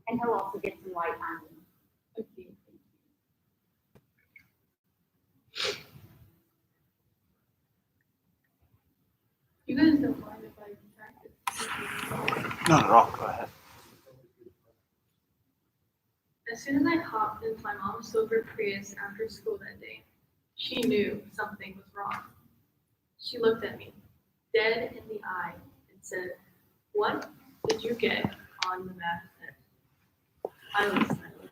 and he'll also get some light on me. Okay. You guys don't mind if I practice? Not at all. Go ahead. As soon as I hopped into my mom's silver Prius after school that day, she knew something was wrong. She looked at me, dead in the eye, and said, "What did you get on the math test?" I was silent.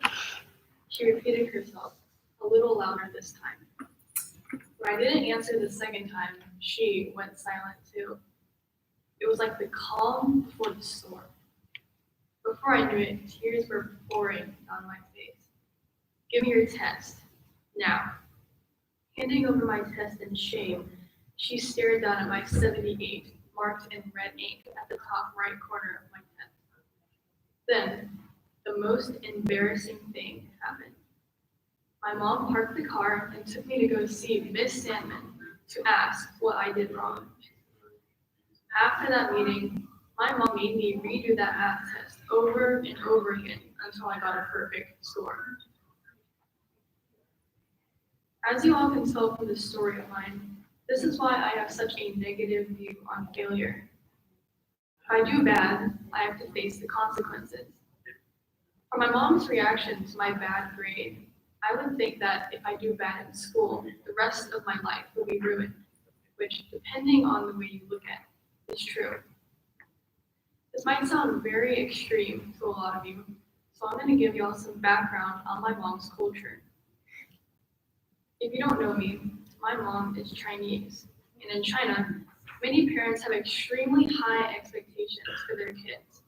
She repeated herself, a little louder this time. When I didn't answer the second time, she went silent too. It was like the calm before the storm. Before I knew it, tears were pouring down my face. "Give me your test. Now." Handing over my test in shame, she stared down at my 78, marked in red ink at the top right corner of my test. Then, the most embarrassing thing happened. My mom parked the car and took me to go see Miss Sandman to ask what I did wrong. After that meeting, my mom made me redo that math test over and over again until I got a perfect score. As you all can tell from this story of mine, this is why I have such a negative view on failure. If I do bad, I have to face the consequences. From my mom's reaction to my bad grade, I would think that if I do bad in school, the rest of my life will be ruined, which, depending on the way you look at it, is true. This might sound very extreme to a lot of you, so I'm going to give y'all some background on my mom's culture. If you don't know me, my mom is Chinese, and in China, many parents have extremely high expectations for their kids.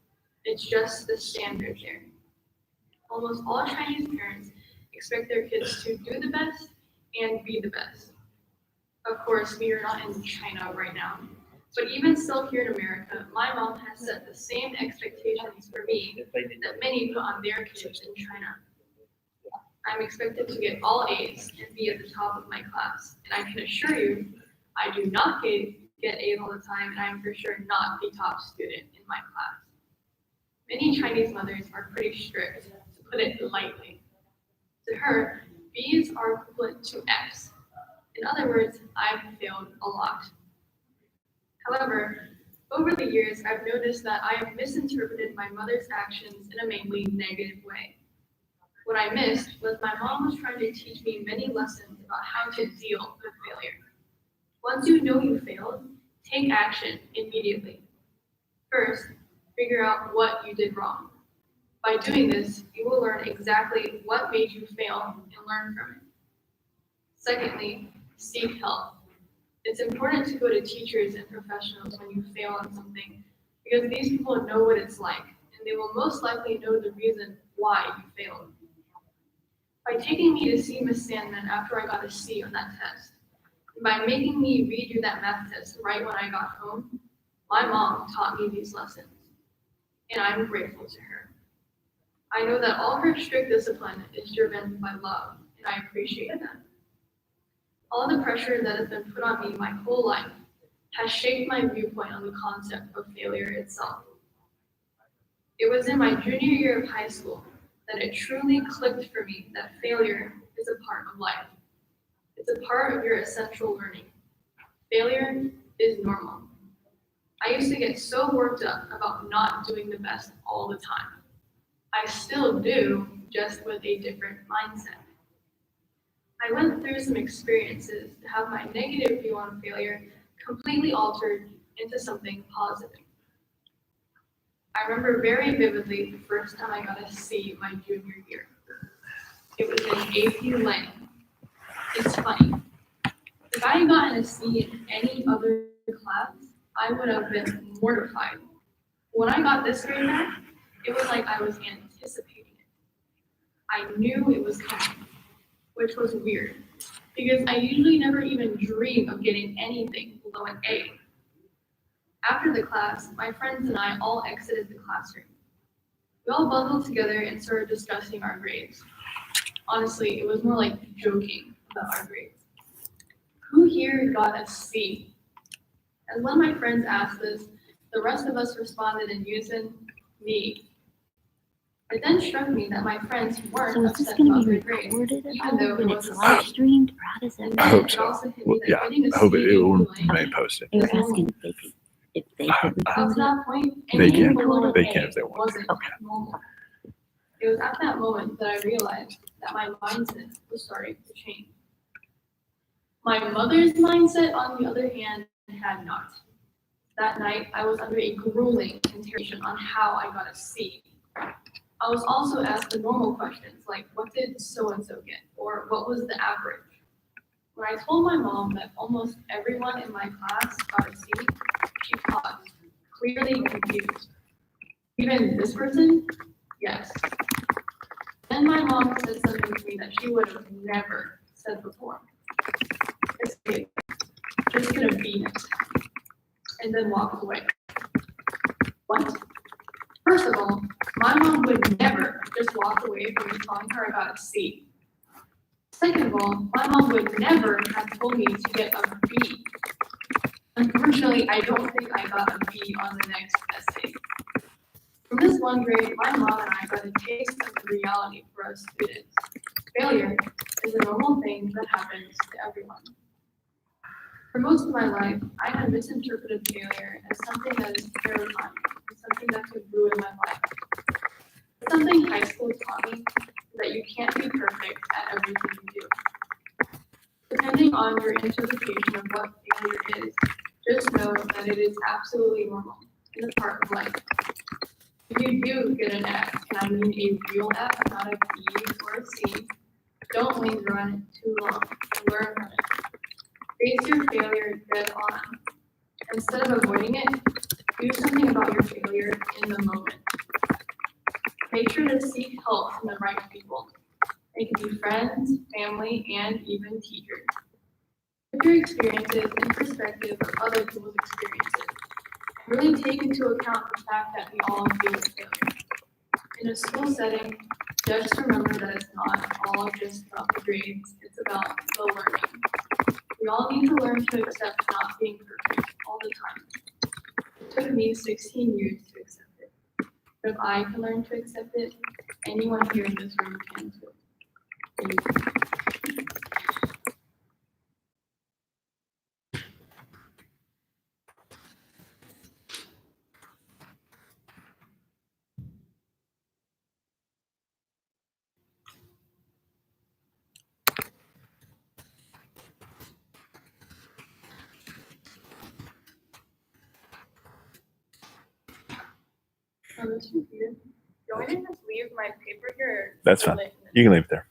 It's just the standard there. Almost all Chinese parents expect their kids to do the best and be the best. Of course, we are not in China right now, but even still here in America, my mom has set the same expectations for me that many put on their kids in China. I'm expected to get all A's and be at the top of my class, and I can assure you, I do not get A's all the time, and I am for sure not the top student in my class. Many Chinese mothers are pretty strict, to put it lightly. To her, B's are equivalent to F's. In other words, I've failed a lot. However, over the years, I've noticed that I have misinterpreted my mother's actions in a mainly negative way. What I missed was my mom was trying to teach me many lessons about how to deal with failure. Once you know you failed, take action immediately. First, figure out what you did wrong. By doing this, you will learn exactly what made you fail and learn from it. Secondly, seek help. It's important to go to teachers and professionals when you fail on something because these people know what it's like and they will most likely know the reason why you failed. By taking me to see Miss Sandman after I got a C on that test, and by making me redo that math test right when I got home, my mom taught me these lessons, and I'm grateful to her. I know that all her strict discipline is driven by love, and I appreciate that. All the pressure that has been put on me my whole life has shaped my viewpoint on the concept of failure itself. It was in my junior year of high school that it truly clicked for me that failure is a part of life. It's a part of your essential learning. Failure is normal. I used to get so worked up about not doing the best all the time. I still do, just with a different mindset. I went through some experiences to have my negative view on failure completely altered into something positive. I remember very vividly the first time I got a C my junior year. It was in AP Lang. It's funny. If I had gotten a C in any other class, I would have been mortified. When I got this grade back, it was like I was anticipating it. I knew it was coming, which was weird, because I usually never even dream of getting anything below an A. After the class, my friends and I all exited the classroom. We all bundled together and started discussing our grades. Honestly, it was more like joking about our grades. Who here got a C? As one of my friends asked this, the rest of us responded in unison, me. It then struck me that my friends weren't So is this upset going about to be their grades, recorded at even all though it when was it's a live C. streamed, or how does that And work? I then hope it so. also hit Well, me that yeah, getting a I hope C it will in may English post it. They were is normal. asking if they could Up to record it. that point, They anything can. below an They A can if they want. wasn't Okay. normal. It was at that moment that I realized that my mindset was starting to change. My mother's mindset, on the other hand, had not. That night, I was under a grueling interrogation on how I got a C. I was also asked the normal questions like, what did so-and-so get? Or what was the average? When I told my mom that almost everyone in my class got a C, she paused, clearly confused. Even this person? Yes. Then my mom said something to me that she would have never said before. It's okay. Just gonna be next time. And then walked away. What? First of all, my mom would never just walk away from me telling her I got a C. Second of all, my mom would never have told me to get a B. Unfortunately, I don't think I got a B on the next essay. From this one grade, my mom and I got a taste of the reality for us students. Failure is a normal thing that happens to everyone. For most of my life, I had misinterpreted failure as something that is terrifying, and something that could ruin my life. Something high school taught me is that you can't be perfect at everything you do. Depending on your interpretation of what failure is, just know that it is absolutely normal and a part of life. If you do get an F, and I mean a real F, not a B or a C, don't linger on it too long and learn from it. Face your failure dead on. Instead of avoiding it, do something about your failure in the moment. Make sure to seek help from the right people. They can be friends, family, and even teachers. Put your experiences in perspective of other people's experiences. Really take into account the fact that we all deal with failure. In a school setting, just remember that it's not all just about the grades, it's about the learning. We all need to learn to accept not being perfect all the time. It took me 16 years to accept it. But if I can learn to accept it, anyone here in this room can too. Thank you. Oh, this is weird. Do you want me to just leave my paper here? Or That's hold fine. it? You can leave it there.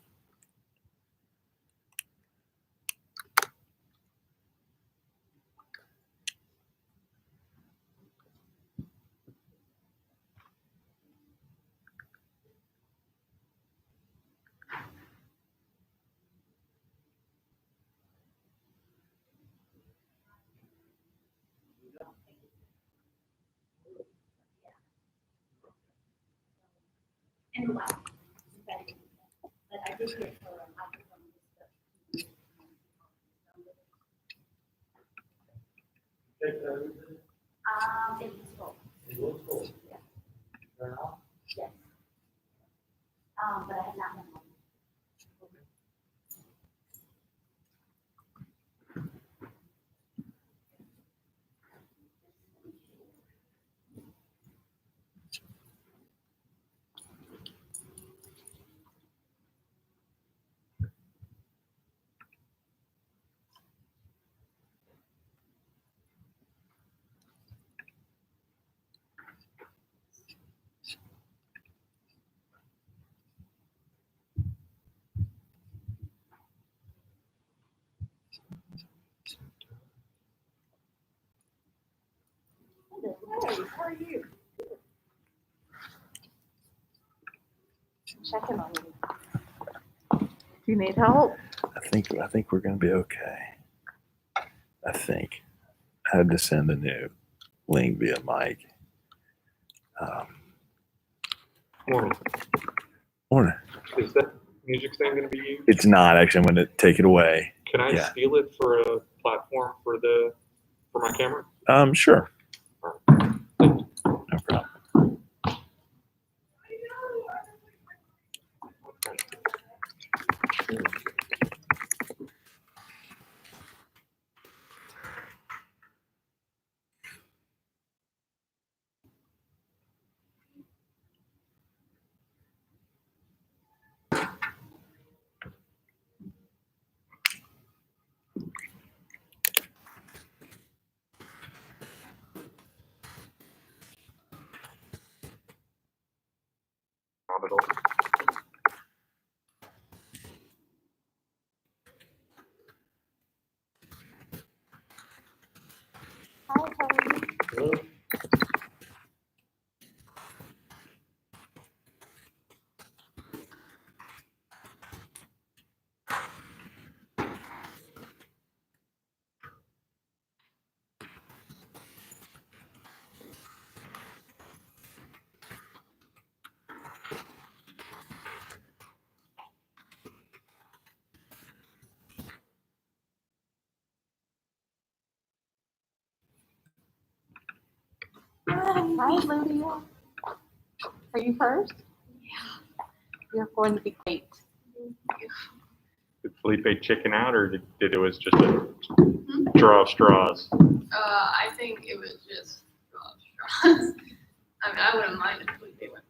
And wow. But I did get for it was full. Yeah. Yes. But I have not been home. Hey, how are you? Checking on you. Do you need help? I think we're going to be okay. I think I had to send a new link via Mike. Morning. Morning. Is that music thing going to be used? It's not actually. I'm going to take it away. Can I Yeah. steal it for a platform for my camera? Sure. No problem. Not at all. Hi, how are you? Hi, Lydia. Are you first? Yeah. You're going to be great. Did Felipe chicken out, or did it was just a draw of straws? I think it was just straws. I mean, I wouldn't mind if Felipe went.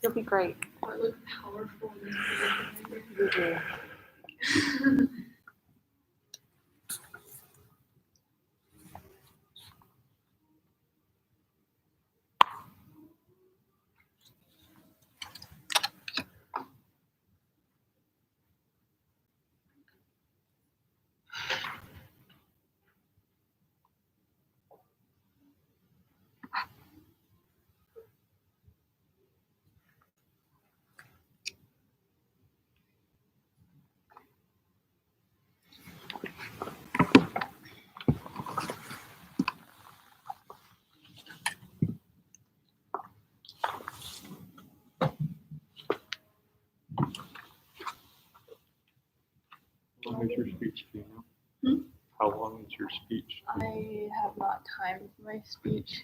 You'll be great. I look powerful in this position. You do. How long is your speech, do you know? Hmm? How long is your speech? I have not timed my speech.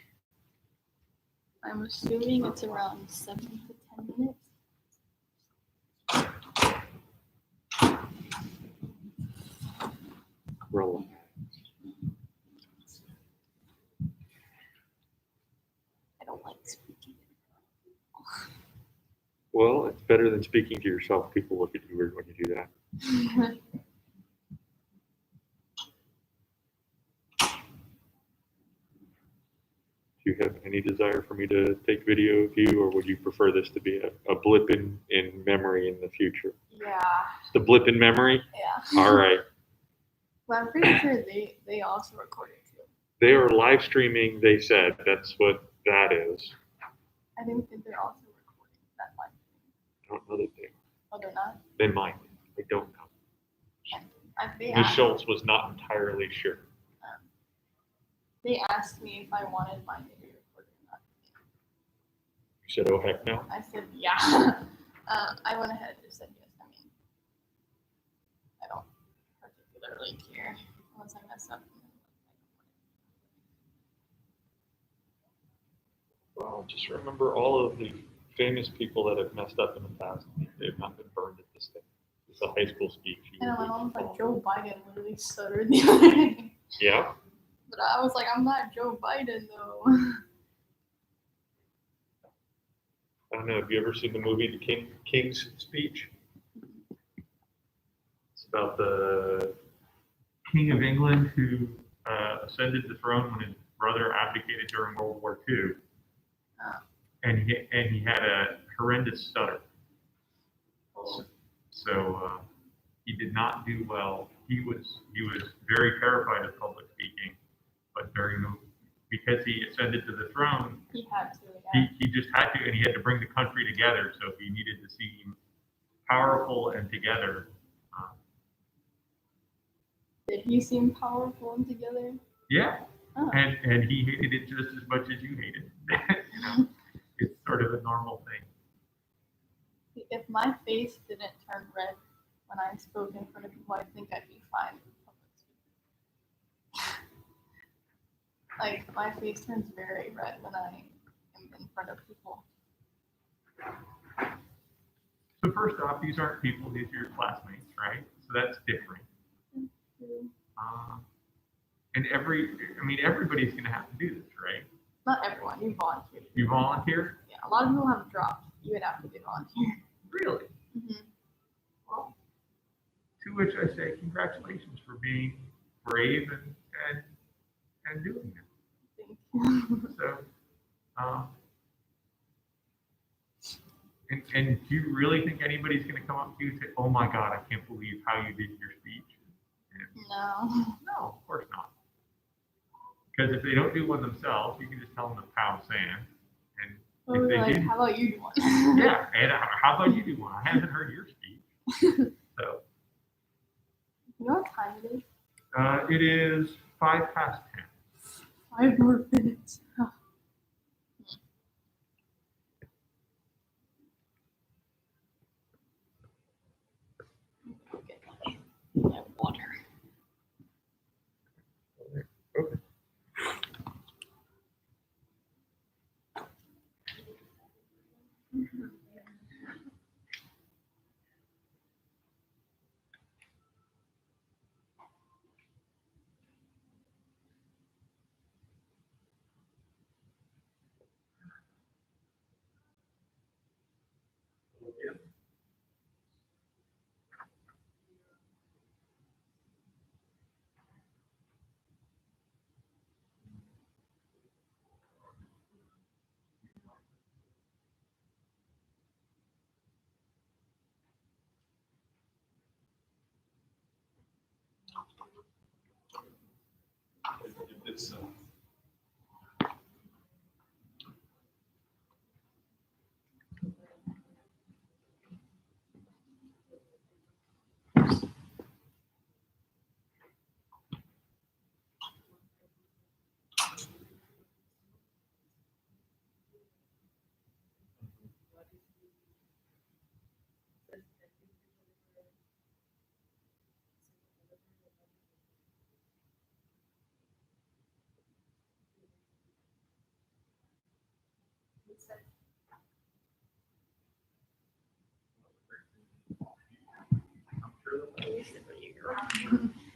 I'm assuming it's around 7 to 10 minutes. Roll. I don't like speaking. Well, it's better than speaking to yourself. People look at you weird when you do that. Do you have any desire for me to take video of you, or would you prefer this to be a blip in memory in the future? Yeah, The blip in memory? yeah. All right. But I'm pretty sure they also recorded too. They are live streaming, they said. That's what that is. I think that they're also recording that one. I don't know that they, Oh, they're not? they might. I don't know. They Ms. asked, Schultz was not entirely sure. they asked me if I wanted mine to be recorded or not. You said, oh, heck no. I said, yeah. I went ahead and just said yes. I mean, I don't particularly care once I mess up. Well, just remember all of the famous people that have messed up in the past. They've not been burned at this thing. It's a high school speech. And my mom was like, Joe Biden literally stuttered the other day. Yeah? But I was like, I'm not Joe Biden though. I don't know. Have you ever seen the movie The King's Speech? It's about the King of England who ascended the throne when his brother abdicated during World War II. Oh. And he had a horrendous stutter. So he did not do well. He was very terrified of public speaking, but because he ascended to the throne, He had to, yeah. he just had to, and he had to bring the country together. So he needed to seem powerful and together. Did he seem powerful and together? Yeah, Oh. and he hated it just as much as you hated it. You know, it's sort of a normal thing. If my face didn't turn red when I spoke in front of people, I think I'd be fine with public speaking. Like, my face turns very red when I am in front of people. So first off, these aren't people; these are your classmates, right? So that's different. And everybody's going to have to do this, right? Not everyone, you volunteer. You volunteer? Yeah, a lot of people have dropped. You would have to be volunteer. Really? Mhm. Well, to which I say, congratulations for being brave and doing it. So, and do you really think anybody's going to come up to you and say, "Oh my God, I can't believe how you did your speech"? No. No, of course not. Because if they don't do one themselves, you can just tell them to pound sand. And Well, if they like, did, how about you do one? yeah. And how about you do one? I haven't heard your speech. So You know what time it is? it is 10:05. 5 more minutes. Yeah, water. Okay.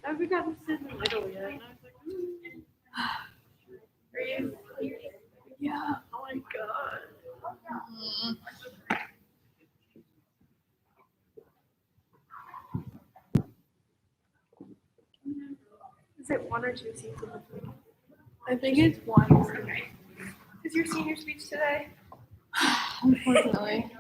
I forgot to sit in the middle yet. And I was like, Are you? Yeah. oh my god. Mm. Is it 1 or 2 seats in between? I think it's 1. Okay. Is your senior speech today? Unfortunately.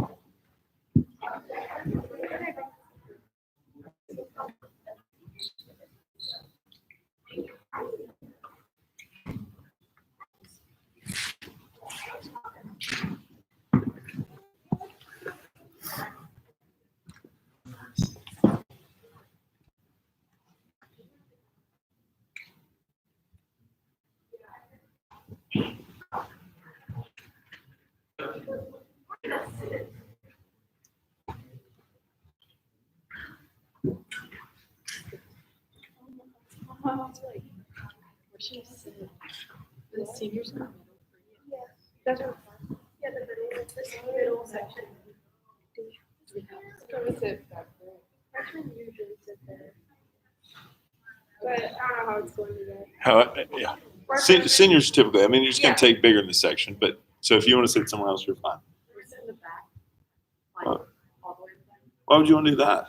The seniors are that's what yeah, the middle section. Go with it. Freshmen usually sit there. But I don't know how it's going today. Yeah. Seniors typically, I mean, you're just going to take bigger in the section, but so if you want to sit somewhere else, you're fine. We're sitting in the back. Uh, All the way to the back. Why would you want to do that?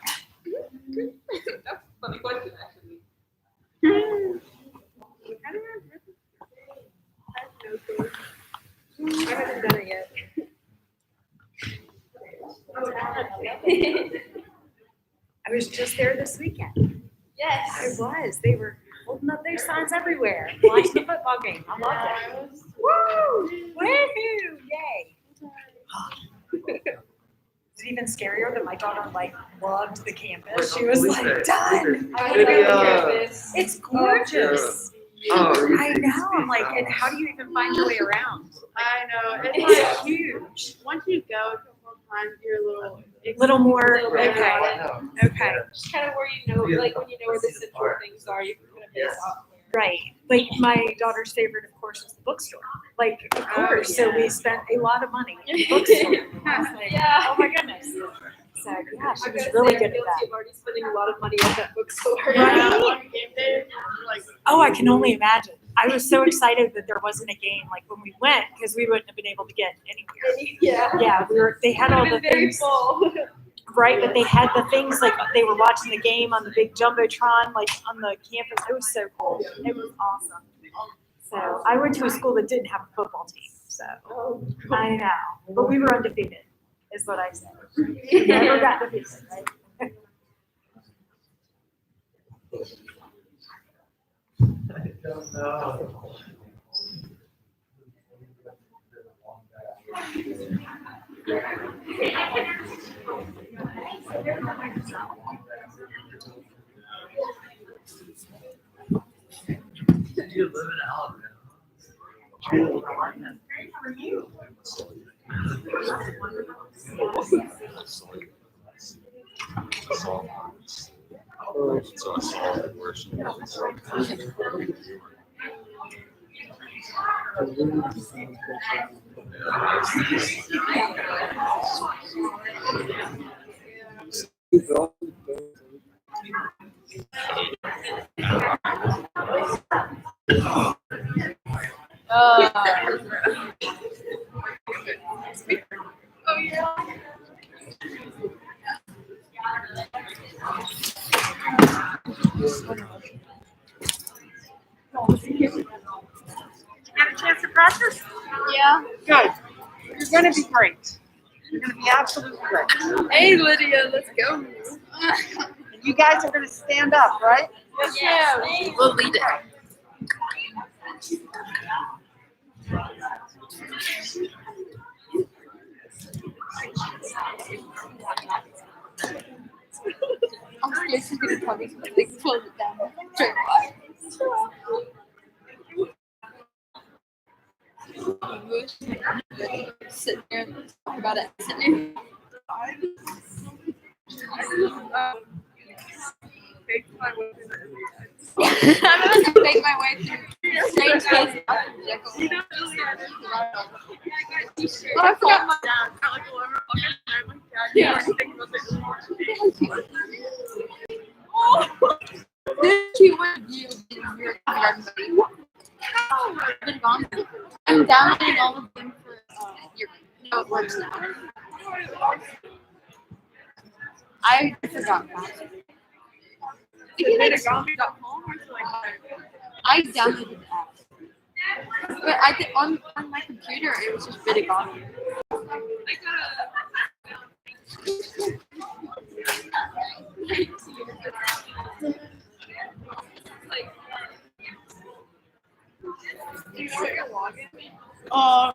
That's a funny question, actually. I have no clue. I haven't done it yet. I was just there this weekend. Yes. I was. They were holding up their signs everywhere. Watching the football game. I loved it. Woo! Woohoo! Yay! It's even scarier that my daughter loved the campus. She was like, done. I love campus. It's gorgeous. Oh, I know. I'm like, and how do you even find your way around? I know. It's It's like huge. once you go a couple of times, you're a Little more. Little bit Okay. about Okay. Just kind of where you know, like when you know where the central things are, you can kind of base off. Right. Like my daughter's favorite, of course, is the bookstore. Like, of course. So we spent a lot of money in the bookstore. I was like, Yeah. oh my goodness. So yeah, she I'm was gonna really say good I'm at guilty that. of already spending a lot of money at that bookstore. Right? On game day, like, Oh, I can only imagine. I was so excited that there wasn't a game like when we went because we wouldn't have been able to get anywhere. yeah. Yeah, they had all the It's very things. full. right, but they had the things like they were watching the game on the big jumbotron, like on the campus. It was so cool. It was awesome. So I went to a school that didn't have a football team. So I know, but we were undefeated, is what I said. We never got defeated, right? You live in Alabama. So I saw it worse. Get a chance to practice? Yeah. Good. You're gonna be great. You're gonna be absolutely great. Hey, Lydia, let's go. And you guys are gonna stand up, right? Yes, we'll lead it. I'm scared she's gonna tell me something like close it down. Turn sit there and talk about it. Sit there. I'm gonna make my way through strange cases. Oh, I forgot my yeah. This cute one you in your kindergarten buddy. Been gone. I'm downloading all of them for your no, it works now. I forgot that. I downloaded the app. But I think on my computer it was just Bitagami.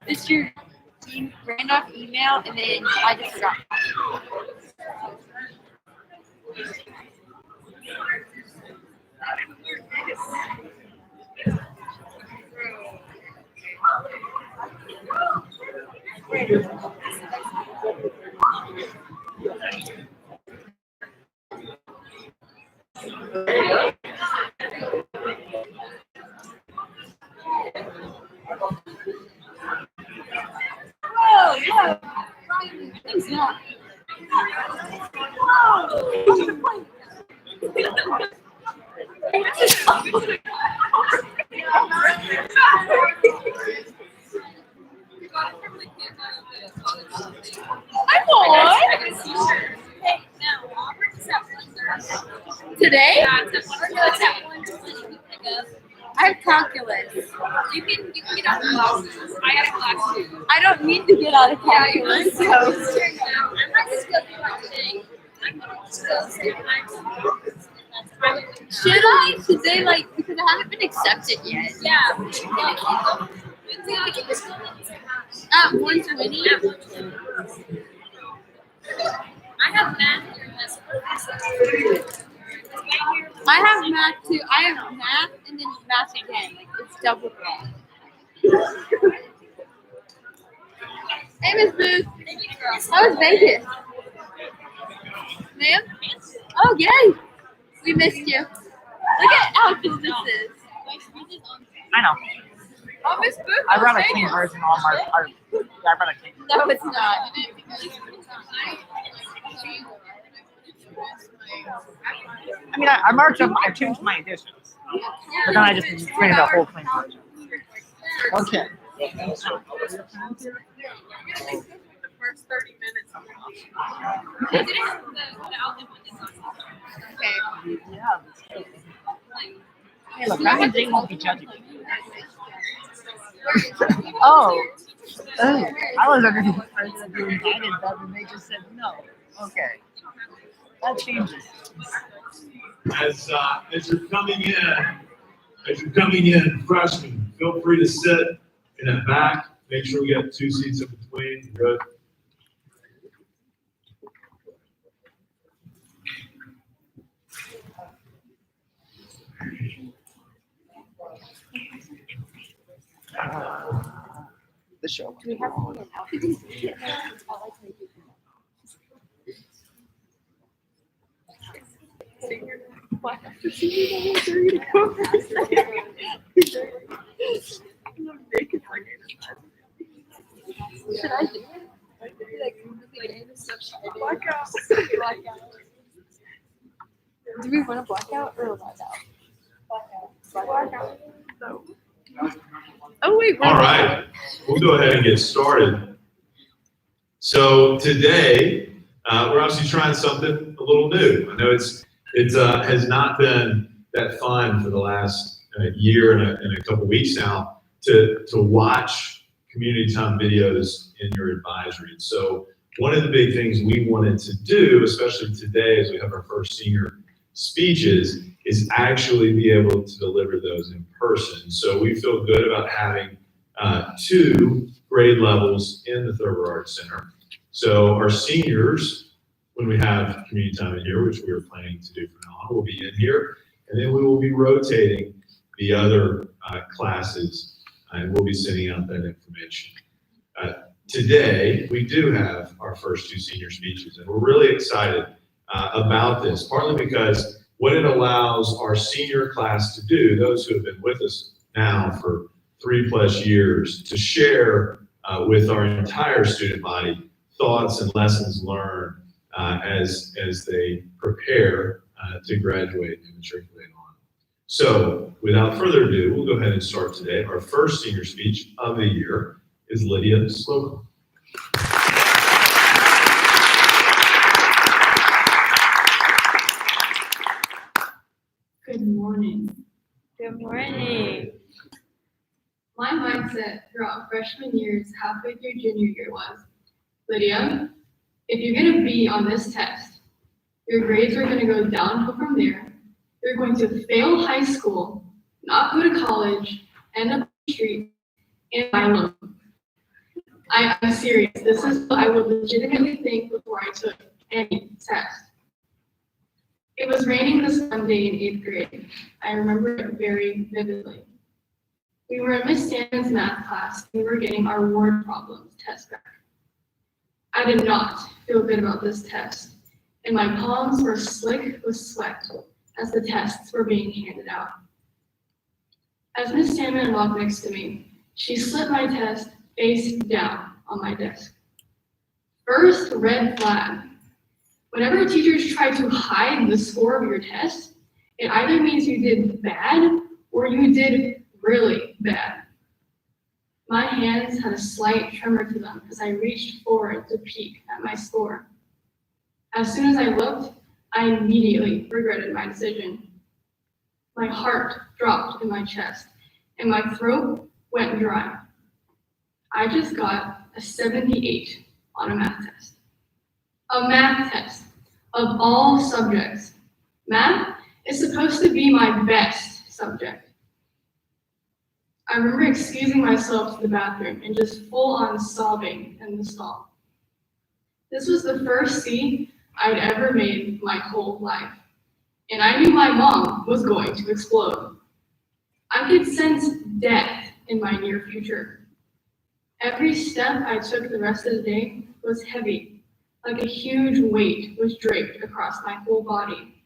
It's your Randolph email, and then I just forgot. Oh, yeah. It's not. I'm on. Today? I have calculus. You can get out of classes. I have class too. I don't need to get out of calculus. So. I might just go through my thing. Should I? Should they like, because I haven't been accepted yet. Yeah. At 120? I have math here as I have math too. I have math and then math again. Like it's double math. Hey, Miss Booth. How was Vegas? Ma'am? Oh, yay. We missed you. Look at how good this is. I know. Oh, Miss Booth. I run a clean version on my. I run a clean. No, it's not. I mean, I marked up. I changed my additions, but then I just ran the whole clean version. Okay. first 30 minutes. I didn't, the outlet one did not. Okay. Yeah. Hey, look, I and Jane won't be judging. Oh. Oh. I was under the impression that you invited them and they just said no. Okay. That changes. As you're coming in, freshmen, feel free to sit in the back. Make sure we got 2 seats in between. Good. The show. Do we have to be an Should I do Do we want a blackout or a blackout? Blackout. No. Oh wait. All right, we'll go ahead and get started. So today, we're obviously trying something a little new. I know it has not been that fun for the last year and a couple weeks now to watch community time videos in your advisory. And so one of the big things we wanted to do, especially today as we have our first senior speeches, is actually be able to deliver those in person. So we feel good about having 2 grade levels in the Thurber Arts Center. So our seniors, when we have community time in here, which we are planning to do from now on, will be in here, and then we will be rotating the other classes, and we'll be sending out that information. Today, we do have our first 2 senior speeches, and we're really excited about this, partly because what it allows our senior class to do, those who have been with us now for 3+ years, to share with our entire student body thoughts and lessons learned as they prepare to graduate and matriculate on. So without further ado, we'll go ahead and start today. Our first senior speech of the year is Lydia Slocum. Good morning. Good morning. My mindset throughout freshman years, halfway through junior year was, Lydia, if you get a B on this test, your grades are going to go downhill from there. You're going to fail high school, not go to college, end up on the street, and buy a loan. I'm serious. This is what I would legitimately think before I took any test. It was raining this one day in 8th grade. I remember it very vividly. We were in Miss Stanton's math class. We were getting our word problems test back. I did not feel good about this test, and my palms were slick with sweat as the tests were being handed out. As Miss Stanton walked next to me, she slipped my test face down on my desk. First red flag. Whenever teachers try to hide the score of your test, it either means you did bad or you did really bad. My hands had a slight tremor to them as I reached forward to peek at my score. As soon as I looked, I immediately regretted my decision. My heart dropped in my chest and my throat went dry. I just got a 78 on a math test. A math test of all subjects. Math is supposed to be my best subject. I remember excusing myself to the bathroom and just full on sobbing in the stall. This was the first C I'd ever made my whole life, and I knew my mom was going to explode. I could sense death in my near future. Every step I took the rest of the day was heavy, like a huge weight was draped across my whole body.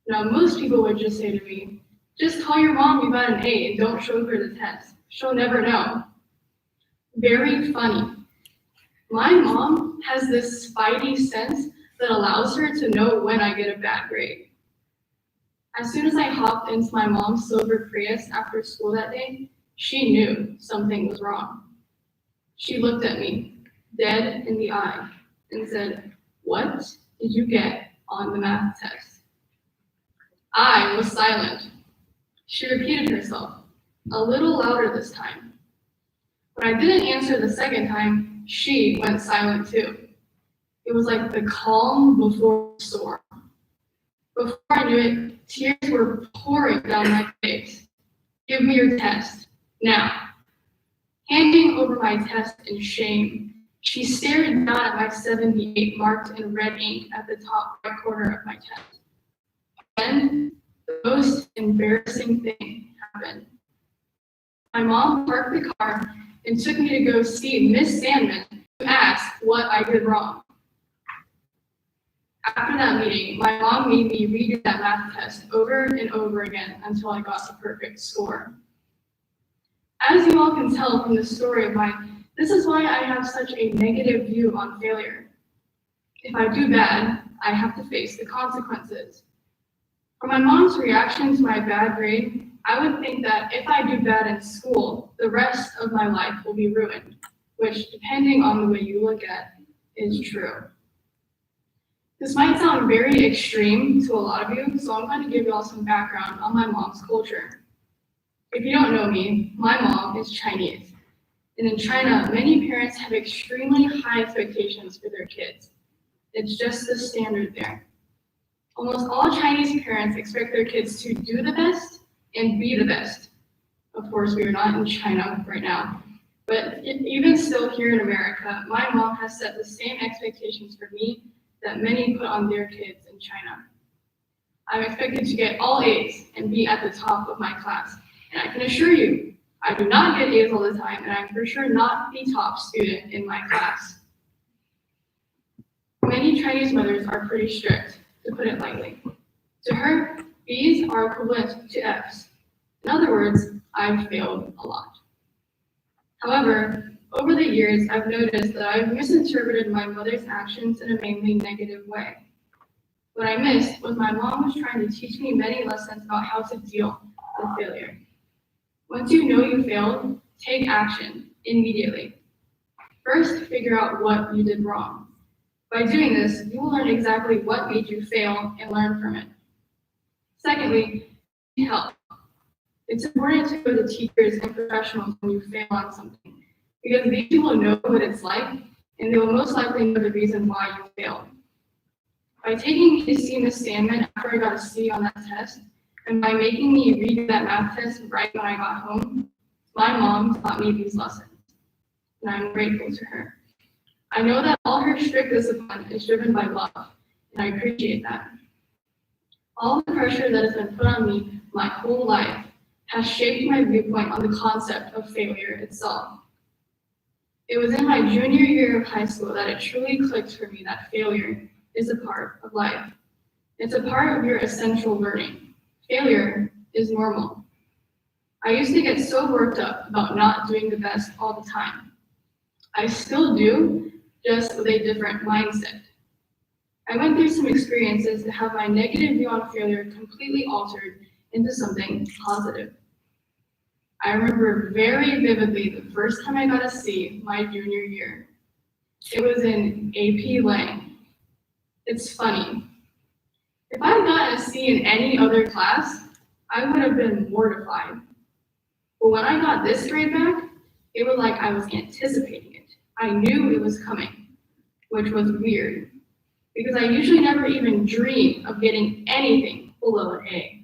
Now, most people would just say to me, just tell your mom you got an A and don't show her the test. She'll never know. Very funny. My mom has this spidey sense that allows her to know when I get a bad grade. As soon as I hopped into my mom's silver Prius after school that day, she knew something was wrong. She looked at me, dead in the eye, and said, "What did you get on the math test?" I was silent. She repeated herself, a little louder this time. When I didn't answer the second time, she went silent too. It was like the calm before the storm. Before I knew it, tears were pouring down my face. "Give me your test, now." Handing over my test in shame, she stared down at my 78 marked in red ink at the top right corner of my test. Then, the most embarrassing thing happened. My mom parked the car and took me to go see Miss Sandman to ask what I did wrong. After that meeting, my mom made me redo that math test over and over again until I got the perfect score. As you all can tell from the story of mine, this is why I have such a negative view on failure. If I do bad, I have to face the consequences. From my mom's reaction to my bad grade, I would think that if I do bad in school, the rest of my life will be ruined, which, depending on the way you look at, is true. This might sound very extreme to a lot of you, so I'm going to give you all some background on my mom's culture. If you don't know me, my mom is Chinese. And in China, many parents have extremely high expectations for their kids. It's just the standard there. Almost all Chinese parents expect their kids to do the best and be the best. Of course, we are not in China right now. But even still here in America, my mom has set the same expectations for me that many put on their kids in China. I'm expected to get all A's and be at the top of my class. And I can assure you, I do not get A's all the time, and I'm for sure not the top student in my class. Many Chinese mothers are pretty strict, to put it lightly. To her, B's are equivalent to F's. In other words, I've failed a lot. However, over the years, I've noticed that I've misinterpreted my mother's actions in a mainly negative way. What I missed was my mom was trying to teach me many lessons about how to deal with failure. Once you know you failed, take action immediately. First, figure out what you did wrong. By doing this, you will learn exactly what made you fail and learn from it. Secondly, seek help. It's important to go to teachers and professionals when you fail on something, because these people know what it's like, and they will most likely know the reason why you failed. By taking me to see Miss Sandman after I got a C on that test, and by making me redo that math test right when I got home, my mom taught me these lessons, and I'm grateful to her. I know that all her strict discipline is driven by love, and I appreciate that. All the pressure that has been put on me my whole life has shaped my viewpoint on the concept of failure itself. It was in my junior year of high school that it truly clicked for me that failure is a part of life. It's a part of your essential learning. Failure is normal. I used to get so worked up about not doing the best all the time. I still do, just with a different mindset. I went through some experiences to have my negative view on failure completely altered into something positive. I remember very vividly the first time I got a C my junior year. It was in AP Lang. It's funny. If I got a C in any other class, I would have been mortified. But when I got this grade back, it was like I was anticipating it. I knew it was coming, which was weird, because I usually never even dream of getting anything below an A.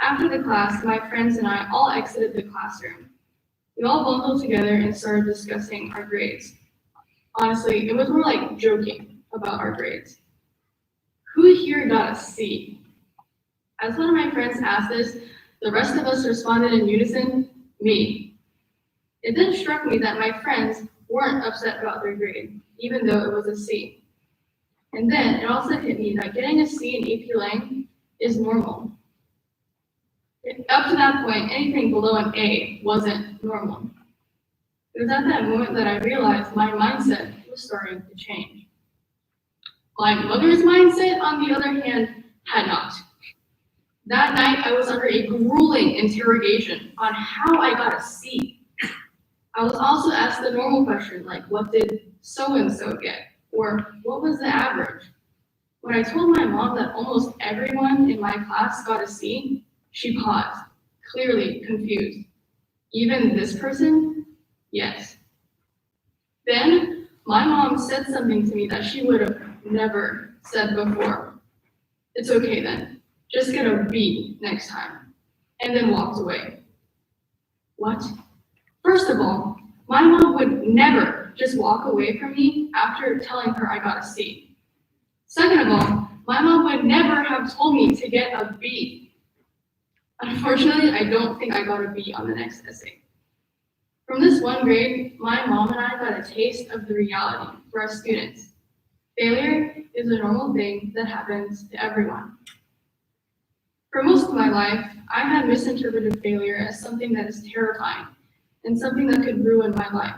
After the class, my friends and I all exited the classroom. We all bundled together and started discussing our grades. Honestly, it was more like joking about our grades. Who here got a C? As one of my friends asked this, the rest of us responded in unison, me. It then struck me that my friends weren't upset about their grade, even though it was a C. And then it also hit me that getting a C in AP Lang is normal. Up to that point, anything below an A wasn't normal. It was at that moment that I realized my mindset was starting to change. My mother's mindset, on the other hand, had not. That night, I was under a grueling interrogation on how I got a C. I was also asked the normal question, like, what did so-and-so get? Or what was the average? When I told my mom that almost everyone in my class got a C, she paused, clearly confused. Even this person? Yes. Then my mom said something to me that she would have never said before. It's okay then, just get a B next time, and then walked away. What? First of all, my mom would never just walk away from me after telling her I got a C. Second of all, my mom would never have told me to get a B. Unfortunately, I don't think I got a B on the next essay. From this one grade, my mom and I got a taste of the reality for our students. Failure is a normal thing that happens to everyone. For most of my life, I had misinterpreted failure as something that is terrifying and something that could ruin my life.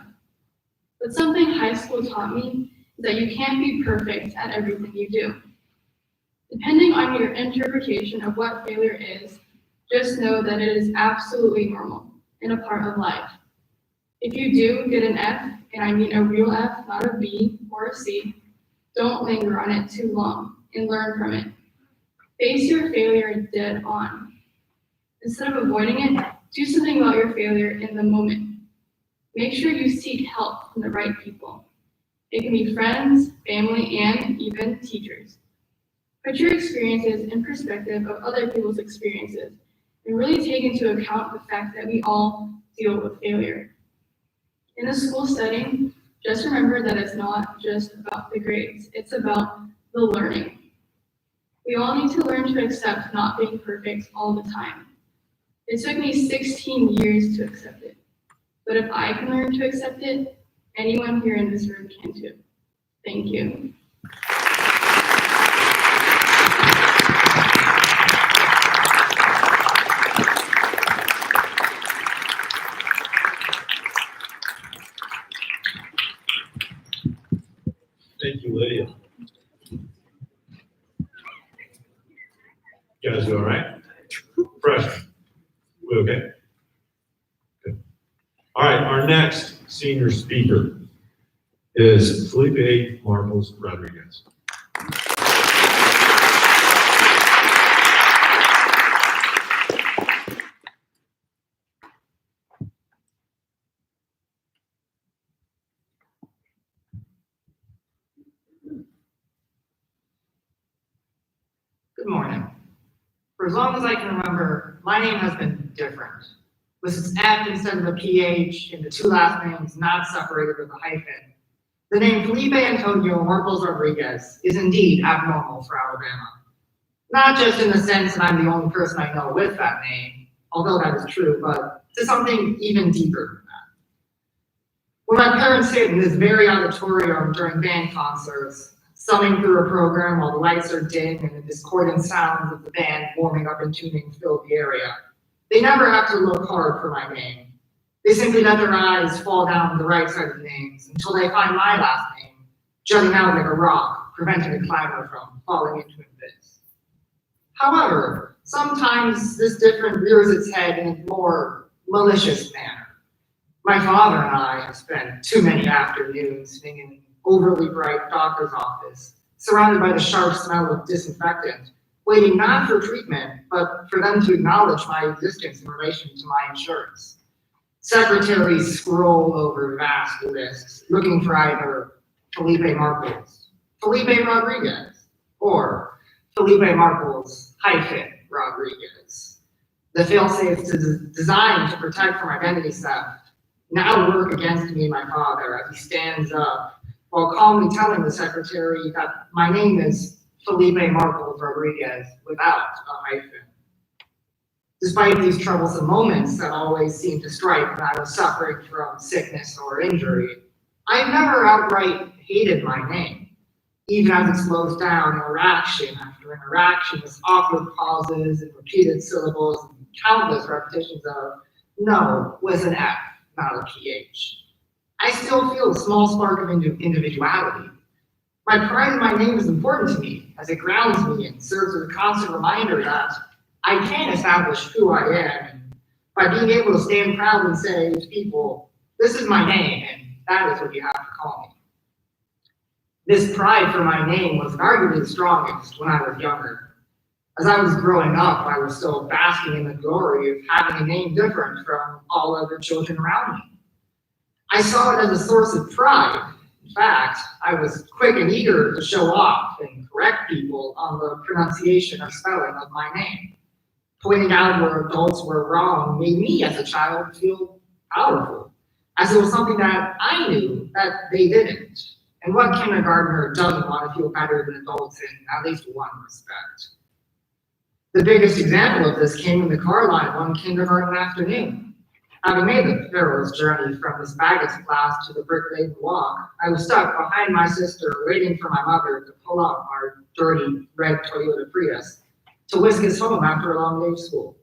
But something high school taught me is that you can't be perfect at everything you do. Depending on your interpretation of what failure is, just know that it is absolutely normal and a part of life. If you do get an F, and I mean a real F, not a B or a C, don't linger on it too long and learn from it. Face your failure dead on. Instead of avoiding it, do something about your failure in the moment. Make sure you seek help from the right people. It can be friends, family, and even teachers. Put your experiences in perspective of other people's experiences and really take into account the fact that we all deal with failure. In a school setting, just remember that it's not just about the grades, it's about the learning. We all need to learn to accept not being perfect all the time. It took me 16 years to accept it. But if I can learn to accept it, anyone here in this room can too. Thank you. Thank you, Lydia. You guys all right? Fresh. We okay? Good. All right, our next senior speaker is Felipe Marcos Rodriguez. Good morning. For as long as I can remember, my name has been different. With its F instead of a PH and the two last names not separated with a hyphen. The name Felipe Antonio Marcos Rodriguez is indeed abnormal for Alabama. Not just in the sense that I'm the only person I know with that name, although that is true, but to something even deeper than that. When my parents sit in this very auditorium during band concerts, summing through a program while the lights are dim and the discordant sounds of the band warming up and tuning fill the area, they never have to look hard for my name. They simply let their eyes fall down the right side of the names until they find my last name, jutting out like a rock, preventing the climber from falling into an abyss. However, sometimes this difference rears its head in a more malicious manner. My father and I have spent too many afternoons sitting in an overly bright doctor's office, surrounded by the sharp smell of disinfectant, waiting not for treatment, but for them to acknowledge my existence in relation to my insurance. Secretaries scroll over vast lists, looking for either Felipe Marcos, Felipe Rodriguez, or Felipe Marcos - Rodriguez. The fail-safes designed to protect from identity theft now work against me and my father as he stands up while calmly telling the secretary that my name is Felipe Marcos Rodriguez without a hyphen. Despite these troublesome moments that always seemed to strike when I was suffering from sickness or injury, I never outright hated my name, even as it slows down interaction after interaction with awkward pauses and repeated syllables and countless repetitions of no with an F, not a PH. I still feel a small spark of individuality. My pride in my name is important to me as it grounds me and serves as a constant reminder that I can establish who I am. And by being able to stand proud and say to people, This is my name, and that is what you have to call me. This pride for my name was arguably the strongest when I was younger. As I was growing up, I was still basking in the glory of having a name different from all other children around me. I saw it as a source of pride. In fact, I was quick and eager to show off and correct people on the pronunciation or spelling of my name. Pointing out where adults were wrong made me as a child feel powerful, as it was something that I knew that they didn't. And what kindergartner doesn't want to feel better than adults in at least one respect? The biggest example of this came in the car line one kindergarten afternoon. Having made the perilous journey from Miss Baggett's class to the brick-laid walk, I was stuck behind my sister waiting for my mother to pull up our dirty red Toyota Prius to whisk us home after a long day of school.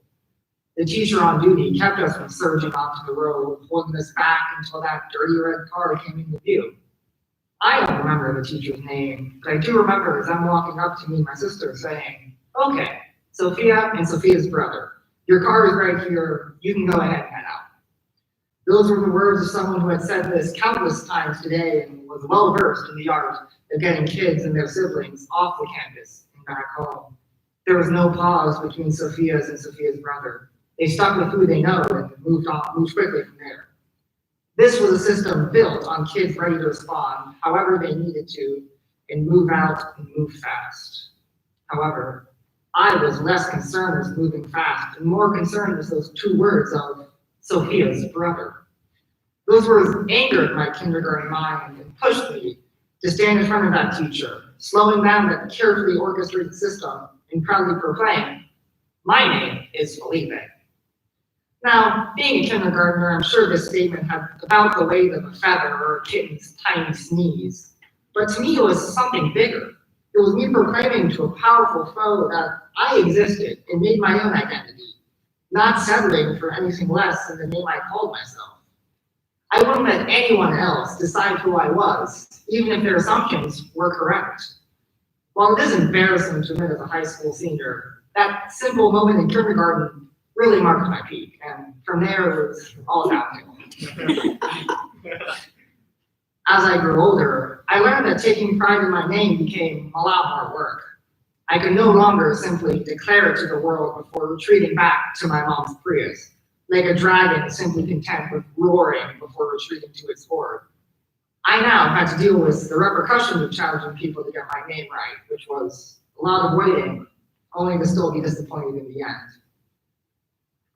The teacher on duty kept us from surging onto the road, holding us back until that dirty red car came into view. I don't remember the teacher's name, but I do remember them walking up to me and my sister saying, "Okay, Sophia and Sophia's brother, your car is right here, you can go ahead and head out." Those were the words of someone who had said this countless times today and was well versed in the art of getting kids and their siblings off the campus and back home. There was no pause between Sophia's and Sophia's brother. They stuck with who they know and moved quickly from there. This was a system built on kids ready to respond however they needed to and move out and move fast. However, I was less concerned with moving fast and more concerned with those two words of Sophia's brother. Those words angered my kindergarten mind and pushed me to stand in front of that teacher, slowing down that carefully orchestrated system and proudly proclaim, "My name is Felipe." Now, being a kindergartner, I'm sure this statement had about the weight of a feather or a kitten's tiny sneeze. But to me, it was something bigger. It was me proclaiming to a powerful foe that I existed and made my own identity, not settling for anything less than the name I called myself. I wouldn't let anyone else decide who I was, even if their assumptions were correct. While it is embarrassing to admit as a high school senior, that simple moment in kindergarten really marked my peak, and from there it was all downhill. As I grew older, I learned that taking pride in my name became a lot more work. I could no longer simply declare it to the world before retreating back to my mom's Prius, like a dragon simply content with roaring before retreating to its hoard. I now had to deal with the repercussions of challenging people to get my name right, which was a lot of waiting, only to still be disappointed in the end.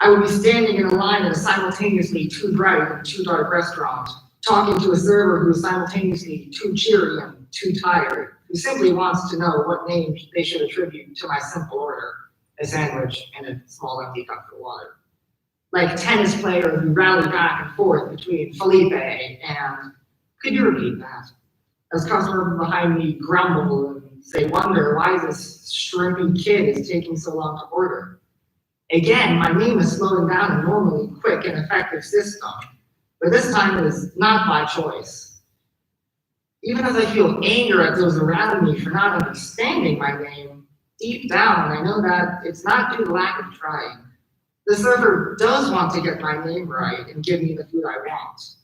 I would be standing in a line at a simultaneously too bright and too dark restaurant, talking to a server who is simultaneously too cheery and too tired, who simply wants to know what name they should attribute to my simple order, a sandwich and a small empty cup of water. Like tennis players who rally back and forth between Felipe and, "Could you repeat that?" As customers behind me grumble and say, "Wonder why this shrimpy kid is taking so long to order." Again, my name is slowing down a normally quick and effective system, but this time it is not by choice. Even as I feel anger at those around me for not understanding my name, deep down I know that it's not due to lack of trying. The server does want to get my name right and give me the food I want.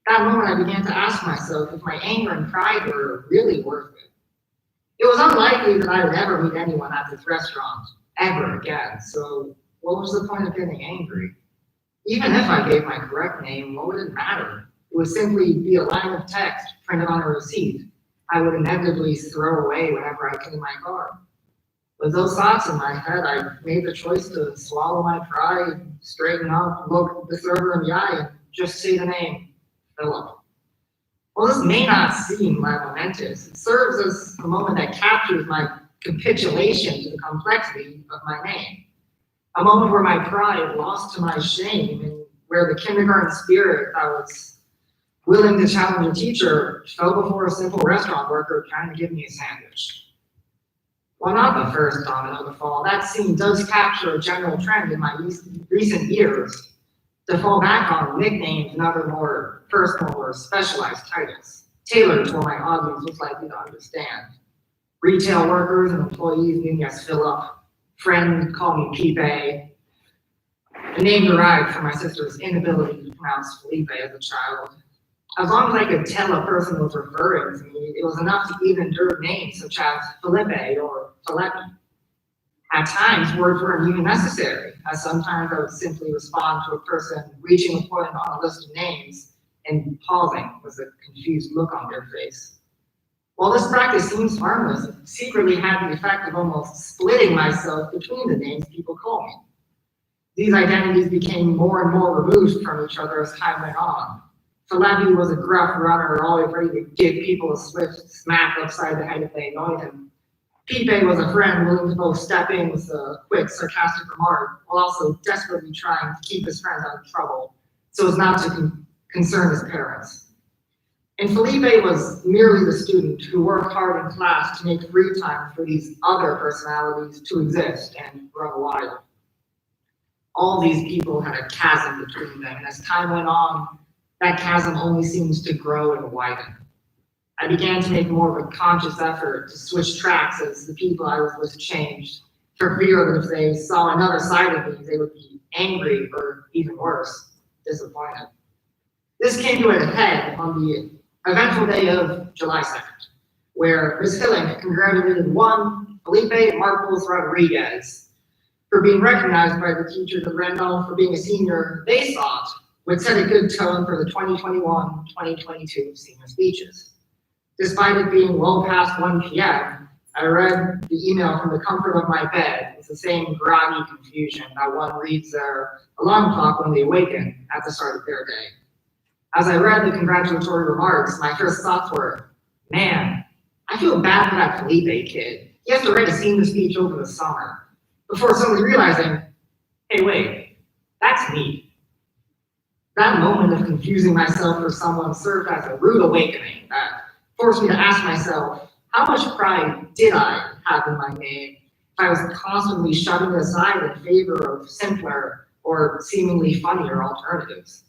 That moment I began to ask myself if my anger and pride were really worth it. It was unlikely that I would ever meet anyone at this restaurant, ever again, so what was the point of getting angry? Even if I gave my correct name, what would it matter? It would simply be a line of text printed on a receipt I would inevitably throw away whenever I cleaned my car. With those thoughts in my head, I made the choice to swallow my pride, straighten up, look the server in the eye, and just say the name, Philip. While this may not seem momentous, it serves as a moment that captures my capitulation to the complexity of my name. A moment where my pride lost to my shame and where the kindergarten spirit that was willing to challenge a teacher fell before a simple restaurant worker trying to give me a sandwich. While not the first domino to fall, that scene does capture a general trend in my recent years to fall back on nicknames and other more personal or specialized titles, tailored to what my audience was likely to understand. Retail workers and employees knew me as Philip. Friends call me Pipe. The name derived from my sister's inability to pronounce Felipe as a child. As long as I could tell a person was referring to me, it was enough to even endure names such as Felipe or Felipe. At times, words weren't even necessary, as sometimes I would simply respond to a person reaching a point on a list of names and pausing with a confused look on their face. While this practice seems harmless, it secretly had the effect of almost splitting myself between the names people call me. These identities became more and more removed from each other as time went on. Felipe was a gruff runner, always ready to give people a swift smack upside the head if they annoyed him. Pipe was a friend willing to both step in with a quick, sarcastic remark, while also desperately trying to keep his friends out of trouble, so as not to concern his parents. And Felipe was merely the student who worked hard in class to make free time for these other personalities to exist and run wild. All these people had a chasm between them, and as time went on, that chasm only seems to grow and widen. I began to make more of a conscious effort to switch tracks as the people I was with changed, for fear that if they saw another side of me, they would be angry or even worse, disappointed. This came to a head on the eventful day of July 2nd, where Ms. Hilling congratulated one Felipe Marcos Rodriguez for being recognized by the teachers of Randolph for being a senior they thought would set a good tone for the 2021-2022 senior speeches. Despite it being well past 1 p.m., I read the email from the comfort of my bed with the same groggy confusion that one reads their alarm clock when they awaken at the start of their day. As I read the congratulatory remarks, my first thoughts were, man, I feel bad for that Felipe kid. He has to write a senior speech over the summer. Before suddenly realizing, hey, wait, that's me. That moment of confusing myself for someone served as a rude awakening that forced me to ask myself, how much pride did I have in my name if I was constantly shoving it aside in favor of simpler or seemingly funnier alternatives?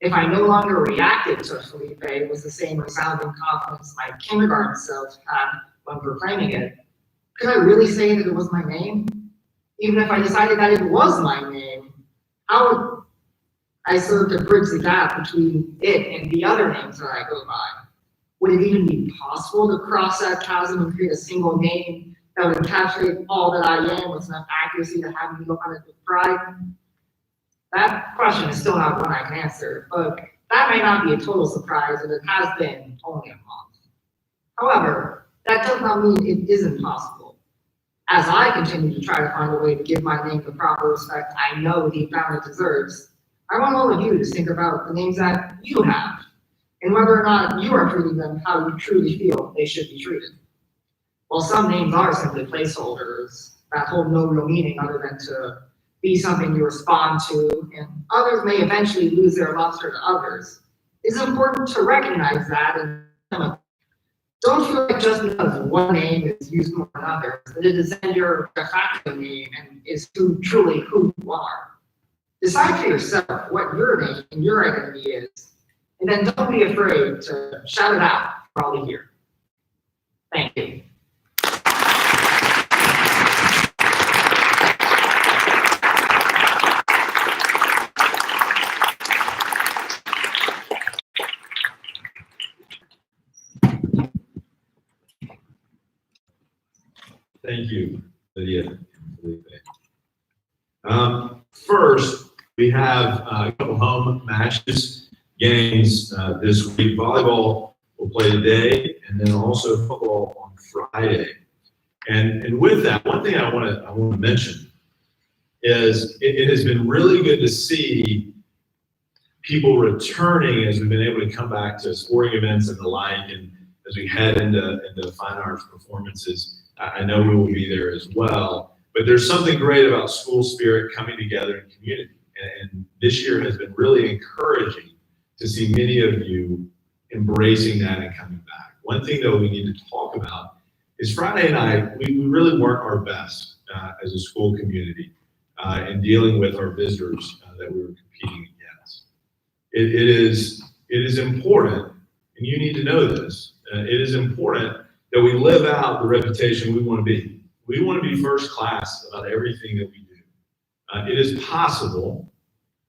If I no longer reacted to Felipe with the same resounding confidence my kindergarten self had when proclaiming it, could I really say that it was my name? Even if I decided that it was my name, how would I serve to bridge the gap between it and the other names that I go by? Would it even be possible to cross that chasm and create a single name that would encapsulate all that I am with enough accuracy to have me look on it with pride? That question is still not one I can answer, but that may not be a total surprise, and it has been only a month. However, that does not mean it isn't possible. As I continue to try to find a way to give my name the proper respect I know deep down it deserves, I want all of you to think about the names that you have, and whether or not you are treating them how you truly feel they should be treated. While some names are simply placeholders that hold no real meaning other than to be something you respond to, and others may eventually lose their luster to others, it's important to recognize that and don't feel like just because one name is used more than others, that it is then your de facto name and is truly who you are. Decide for yourself what your name and your identity is, and then don't be afraid to shout it out for all to hear. Thank you. Thank you, Lydia and Felipe. First, we have a couple home matches, games this week. Volleyball will play today, and then also football on Friday. And with that, one thing I want to mention is it has been really good to see people returning as we've been able to come back to sporting events and the like, and as we head into fine arts performances. I know we will be there as well, but there's something great about school spirit coming together in community. And this year has been really encouraging to see many of you embracing that and coming back. One thing though we need to talk about is Friday night, we really weren't our best as a school community in dealing with our visitors that we were competing against. It is important, and you need to know this, it is important that we live out the reputation we want to be. We want to be first class about everything that we do. it is possible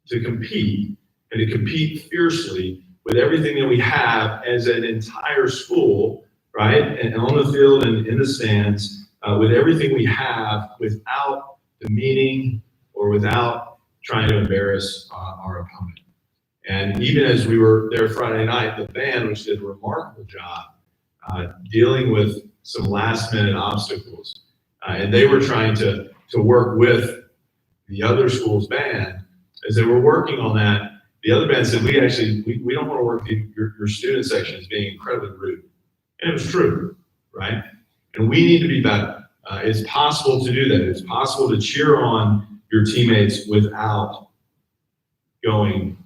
to compete and to compete fiercely with everything that we have as an entire school, right? And on the field and in the stands, with everything we have without demeaning or without trying to embarrass our opponent. And even as we were there Friday night, the band, which did a remarkable job dealing with some last minute obstacles. And they were trying to work with the other school's band. As they were working on that, the other band said, we don't want to work your student section as being incredibly rude. And it was true, right? And we need to be better. It's possible to do that. It's possible to cheer on your teammates without going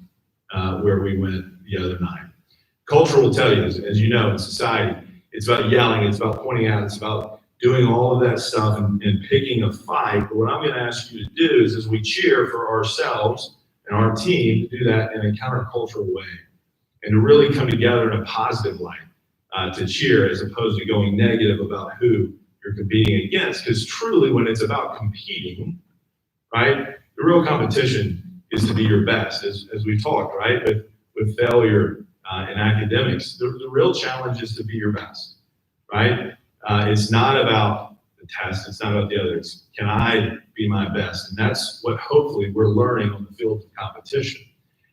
where we went the other night. Culture will tell you, as you know, in society, it's about yelling, it's about pointing out, it's about doing all of that stuff and picking a fight. But what I'm going to ask you to do is, as we cheer for ourselves and our team, to do that in a countercultural way and to really come together in a positive light to cheer, as opposed to going negative about who you're competing against. Because truly, when it's about competing, right, the real competition is to be your best, as we talked, right, with failure in academics. The real challenge is to be your best, right? It's not about the test, it's not about the others. Can I be my best? And that's what hopefully we're learning on the field of competition.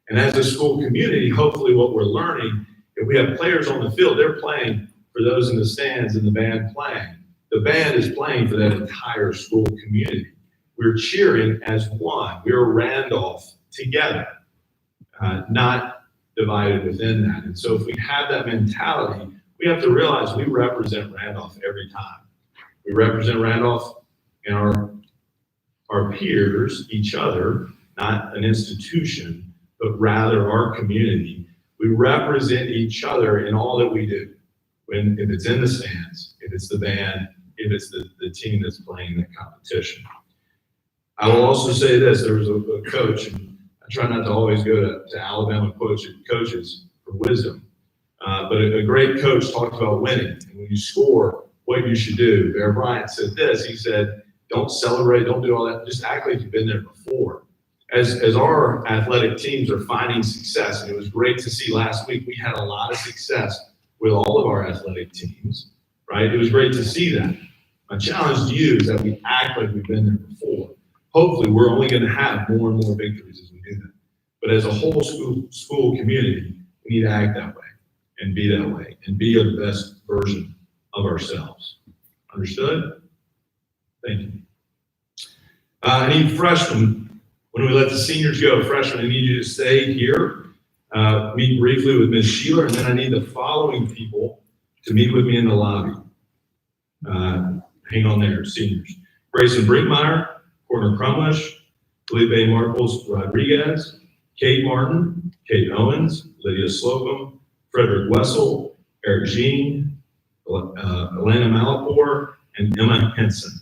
And as a school community, hopefully what we're learning, if we have players on the field, they're playing for those in the stands and the band playing. The band is playing for that entire school community. We're cheering as one. We're Randolph together, not divided within that. And so if we have that mentality, we have to realize we represent Randolph every time. We represent Randolph and our peers, each other, not an institution, but rather our community. We represent each other in all that we do. If it's in the stands, if it's the band, if it's the team that's playing the competition. I will also say this, there was a coach, and I try not to always go to Alabama coaches for wisdom, but a great coach talked about winning. And when you score, what you should do. Bear Bryant said this, he said, don't celebrate, don't do all that, just act like you've been there before. As our athletic teams are finding success, and it was great to see last week, we had a lot of success with all of our athletic teams, right? It was great to see that. My challenge to you is that we act like we've been there before. Hopefully, we're only going to have more and more victories as we do that. But as a whole school community, we need to act that way and be the best version of ourselves. Understood? Thank you. I need freshmen, when we let the seniors go, freshmen, I need you to stay here, meet briefly with Ms. Sheeler, and then I need the following people to meet with me in the lobby. Hang on there, seniors. Grayson Brinkmeyer, Corner Crumlish, Felipe Marcos Rodriguez, Kate Martin, Kate Owens, Lydia Slocum, Frederick Wessel, Eric Jean, Elena Malapore, and Emma Henson.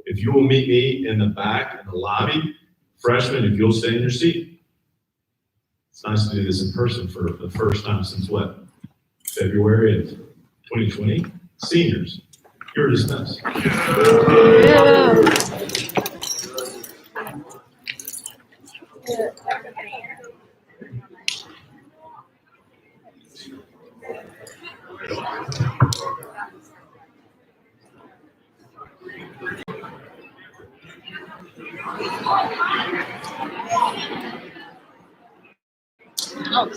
If you will meet me in the back in the lobby, freshmen, if you'll stay in your seat. It's nice to do this in person for the first time since what? February of 2020? Seniors, you're dismissed. Oh,